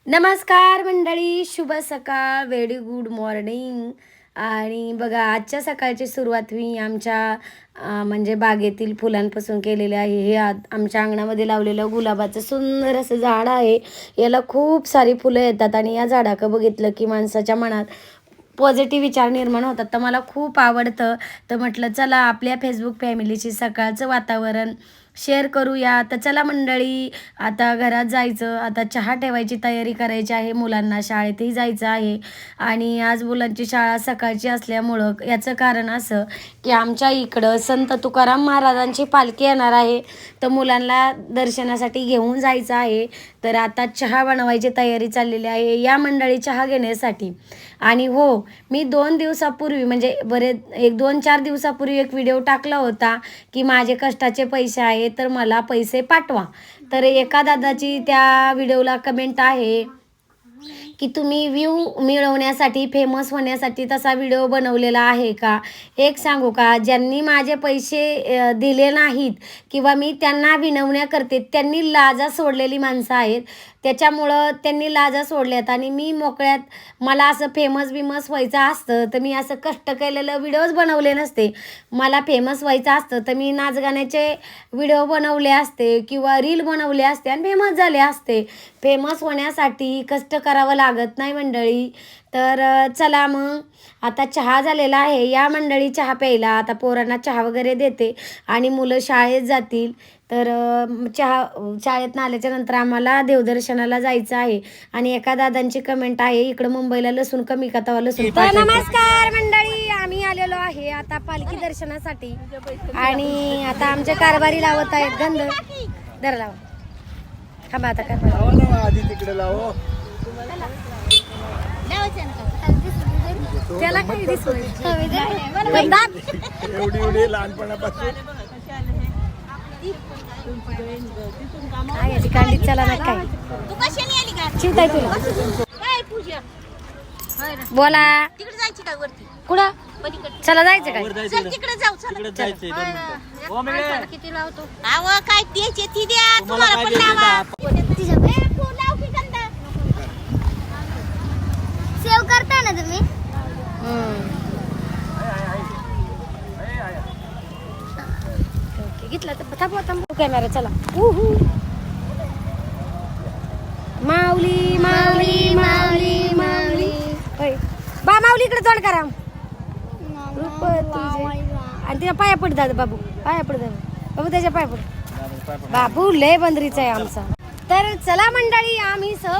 नमस्कार मंडळी, शुभ सकाळ, व्हेरी गुड मॉर्निंग. आणि बघा, आजच्या सकाळची सुरुवात मी आमच्या म्हणजे बागेतील फुलांपासून केलेली आहे. हे आमच्या अंगणामध्ये लावलेलं गुलाबाचं सुंदर असं झाड आहे. याला खूप सारी फुलं येतात आणि या झाडाकडं बघितलं की माणसाच्या मनात पॉझिटिव्ह विचार निर्माण होतात. तर मला खूप आवडतं. तर म्हटलं चला आपल्या फेसबुक फॅमिलीची सकाळचं वातावरण शेअर करूया. तर चला मंडळी, आता घरात जायचं, आता चहा ठेवायची तयारी करायची आहे. मुलांना शाळेतही जायचं आहे आणि आज मुलांची शाळा सकाळची असल्यामुळं याचं कारण असं की आमच्या इकडं संत तुकाराम महाराजांची पालखी येणार आहे. तर मुलांना दर्शनासाठी घेऊन जायचं आहे. तर आता चहा बनवायची तयारी चाललेली आहे या मंडळी चहा घेण्यासाठी. आणि हो, मी 2 दिवसापूर्वी म्हणजे एक 2-4 दिवसापूर्वी एक व्हिडिओ टाकला होता की माझे कष्टाचे पैसे आहेत तर मला पैसे पाठवा. तर एका दादाची त्या व्हिडिओला कमेंट आहे की तुम्ही व्ह्यू मिळवण्यासाठी, फेमस होण्यासाठी तसा व्हिडिओ बनवलेला आहे का? एक सांगू का, ज्यांनी माझे पैसे दिले नाहीत किंवा मी त्यांना विनवण्या करते, त्यांनी लाजा सोडलेली माणसं आहेत. त्याच्यामुळं त्यांनी लाजा सोडल्यात आणि मी मोकळ्यात मला असं फेमस व्हायचं असतं तर मी असं कष्ट केलेलं व्हिडिओज बनवले नसते. मला फेमस व्हायचं असतं तर मी नाच गाण्याचे व्हिडिओ बनवले असते किंवा रील बनवले असते आणि फेमस झाले असते. फेमस होण्यासाठी कष्ट करावं लागत नाही मंडळी. तर चला मग, आता चहा झालेला आहे या मंडळी चहा प्यायला. आता पोरांना चहा वगैरे देते आणि मुलं शाळेत जातील. तर शाळेतनं आल्याच्या नंतर आम्हाला देवदर्शनाला जायचं आहे. आणि एका दादांची कमेंट आहे, इकडं मुंबईला लसूण कमी का तवा लसूण. तर नमस्कार मंडळी, आम्ही आलेलो आहे आता पालखी दर्शनासाठी आणि आता आमचे कारभारी लावत आहेत गंध. दर लावा, थांबा आता कारभारी तिकडे लावो. त्याला काही दिसत एवढी लहानपणापासून याची कांडी चला ना काय चिंताय तुला. बोला तिकडे जायची काय वरती कुठं चला जायचं काय? चल तिकडे जाऊ चल किती लावतो? अहो काय द्यायचे ती द्या तुम्हाला पण लावा तू लाव की गंधा सेव करता ना तुम्ही घेतला तर थांबवा कॅमेरा चला. माऊली माऊली माऊली माऊली होय बा, माऊली इकडे तोंड करा. आणि तिला पाया पड दादा, बाबू पाया पड दादा, बाबू त्याच्या पाया पड. बाबू लय बंदरीचा आहे आमचा. तर चला मंडळी, आम्ही सहज